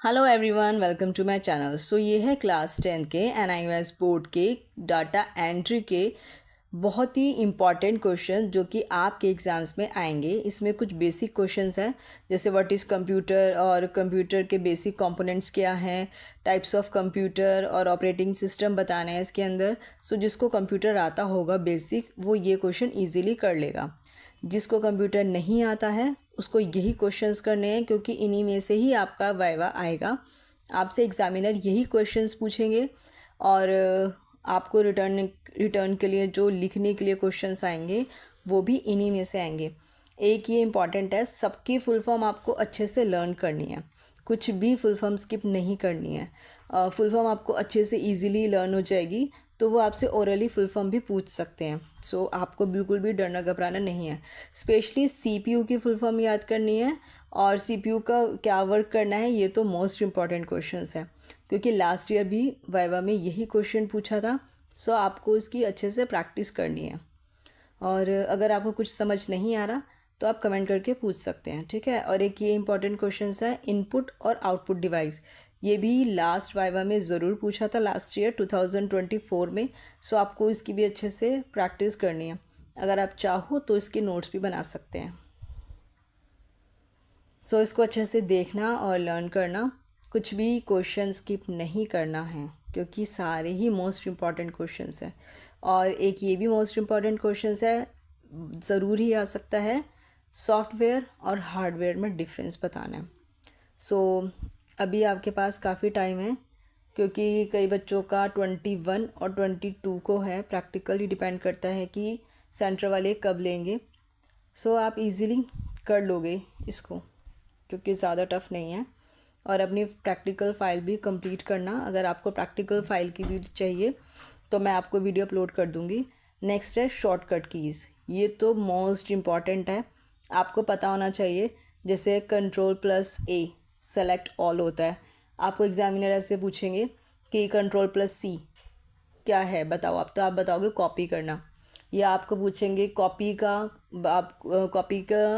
Hello everyone, welcome to my channel. So ये है class 10 के NIOS बोर्ड के डाटा एंट्री के बहुत ही इम्पॉर्टेंट क्वेश्चन जो कि आपके एग्ज़ाम्स में आएंगे। इसमें कुछ बेसिक क्वेश्चंस हैं, जैसे व्हाट इज़ कंप्यूटर और कंप्यूटर के बेसिक कंपोनेंट्स क्या हैं, टाइप्स ऑफ कंप्यूटर और ऑपरेटिंग सिस्टम बताना है इसके अंदर। सो जिसको कंप्यूटर आता होगा बेसिक, वो ये क्वेश्चन ईजिली कर लेगा। जिसको कंप्यूटर नहीं आता है उसको यही क्वेश्चंस करने हैं, क्योंकि इन्हीं में से ही आपका वाइवा आएगा। आपसे एग्जामिनर यही क्वेश्चंस पूछेंगे और आपको रिटर्न के लिए जो लिखने के लिए क्वेश्चंस आएंगे वो भी इन्हीं में से आएंगे। एक ये इम्पॉर्टेंट है, सबकी फुल फॉर्म आपको अच्छे से लर्न करनी है, कुछ भी फुल फॉर्म स्किप नहीं करनी है। फुल फॉर्म आपको अच्छे से इजीली लर्न हो जाएगी, तो वो आपसे ओरली फुल फॉर्म भी पूछ सकते हैं। सो आपको बिल्कुल भी डरना घबराना नहीं है। स्पेशली CPU की फुल फॉर्म याद करनी है और CPU का क्या वर्क करना है, ये तो मोस्ट इम्पॉर्टेंट क्वेश्चंस है, क्योंकि लास्ट ईयर भी वाइवा में यही क्वेश्चन पूछा था। सो आपको इसकी अच्छे से प्रैक्टिस करनी है। और अगर आपको कुछ समझ नहीं आ रहा तो आप कमेंट करके पूछ सकते हैं, ठीक है। और एक ये इंपॉर्टेंट क्वेश्चन है, इनपुट और आउटपुट डिवाइस। ये भी लास्ट वाइवा में ज़रूर पूछा था, लास्ट ईयर 2024 में। सो आपको इसकी भी अच्छे से प्रैक्टिस करनी है। अगर आप चाहो तो इसके नोट्स भी बना सकते हैं। सो इसको अच्छे से देखना और लर्न करना, कुछ भी क्वेश्चन स्किप नहीं करना है, क्योंकि सारे ही मोस्ट इम्पॉर्टेंट क्वेश्चंस हैं। और एक ये भी मोस्ट इम्पॉर्टेंट क्वेश्चंस है, ज़रूर ही आ सकता है, सॉफ्टवेयर और हार्डवेयर में डिफरेंस बताना है। सो अभी आपके पास काफ़ी टाइम है, क्योंकि कई बच्चों का 21 और 22 को है प्रैक्टिकल। ही डिपेंड करता है कि सेंटर वाले कब लेंगे। सो आप इजीली कर लोगे इसको, क्योंकि ज़्यादा टफ नहीं है। और अपनी प्रैक्टिकल फ़ाइल भी कंप्लीट करना। अगर आपको प्रैक्टिकल फ़ाइल की भी चाहिए तो मैं आपको वीडियो अपलोड कर दूँगी। नेक्स्ट है शॉर्टकट कीज़। ये तो मोस्ट इम्पॉर्टेंट है, आपको पता होना चाहिए। जैसे Ctrl+A सेलेक्ट ऑल होता है, आपको एग्जामिनर ऐसे पूछेंगे कि Ctrl+C क्या है बताओ। आप बताओगे कॉपी करना, या आपको पूछेंगे कॉपी का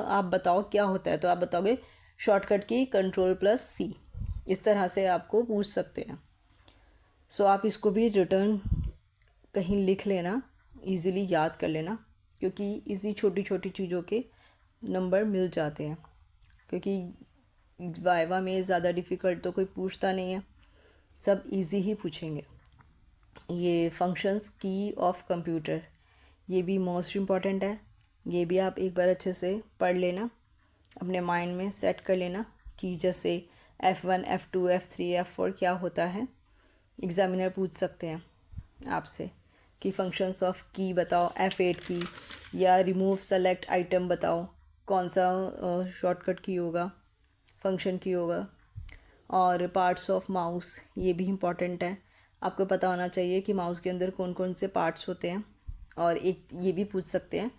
आप बताओ क्या होता है, तो आप बताओगे शॉर्टकट की Ctrl+C। इस तरह से आपको पूछ सकते हैं। सो आप इसको भी रिटर्न कहीं लिख लेना, इजीली याद कर लेना, क्योंकि इसी छोटी छोटी चीज़ों के नंबर मिल जाते हैं। क्योंकि वाइवा में ज़्यादा डिफ़िकल्ट तो कोई पूछता नहीं है, सब इजी ही पूछेंगे। ये फंक्शंस की ऑफ कंप्यूटर, ये भी मोस्ट इम्पॉर्टेंट है। ये भी आप एक बार अच्छे से पढ़ लेना, अपने माइंड में सेट कर लेना कि जैसे F1 F2 F3 F4 क्या होता है। एग्जामिनर पूछ सकते हैं आपसे कि फंक्शंस ऑफ की बताओ, F8 की, या रिमूव सेलेक्ट आइटम बताओ, कौन सा शॉर्टकट की होगा, फंक्शन की होगा। और पार्ट्स ऑफ माउस, ये भी इम्पॉर्टेंट है, आपको पता होना चाहिए कि माउस के अंदर कौन कौन से पार्ट्स होते हैं। और एक ये भी पूछ सकते हैं,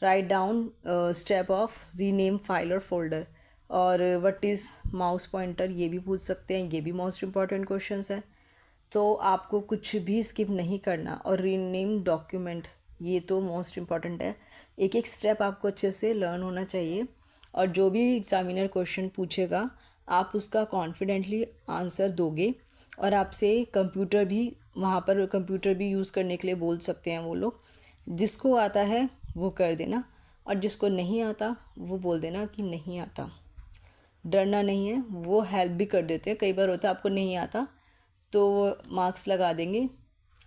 write down step of rename file और फोल्डर। और व्हाट इज़ माउस पॉइंटर, ये भी पूछ सकते हैं। ये भी मोस्ट इम्पॉर्टेंट क्वेश्चंस है, तो आपको कुछ भी स्किप नहीं करना। और रीनेम डॉक्यूमेंट, ये तो मोस्ट इम्पॉर्टेंट है। एक एक स्टेप आपको अच्छे से लर्न होना चाहिए। और जो भी एग्जामिनर क्वेश्चन पूछेगा आप उसका कॉन्फिडेंटली आंसर दोगे। और आपसे कंप्यूटर भी, वहाँ पर कंप्यूटर भी यूज़ करने के लिए बोल सकते हैं वो लोग। जिसको आता है वो कर देना, और जिसको नहीं आता वो बोल देना कि नहीं आता। डरना नहीं है, वो हेल्प भी कर देते हैं। कई बार होता है आपको नहीं आता तो मार्क्स लगा देंगे।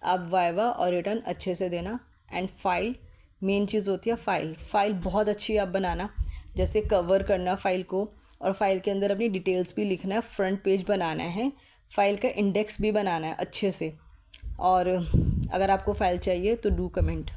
आप वाइवा और रिटर्न अच्छे से देना। एंड फाइल, मेन चीज़ होती है फाइल बहुत अच्छी आप बनाना। जैसे कवर करना फाइल को, और फाइल के अंदर अपनी डिटेल्स भी लिखना है, फ्रंट पेज बनाना है, फाइल का इंडेक्स भी बनाना है अच्छे से। और अगर आपको फाइल चाहिए तो डू कमेंट।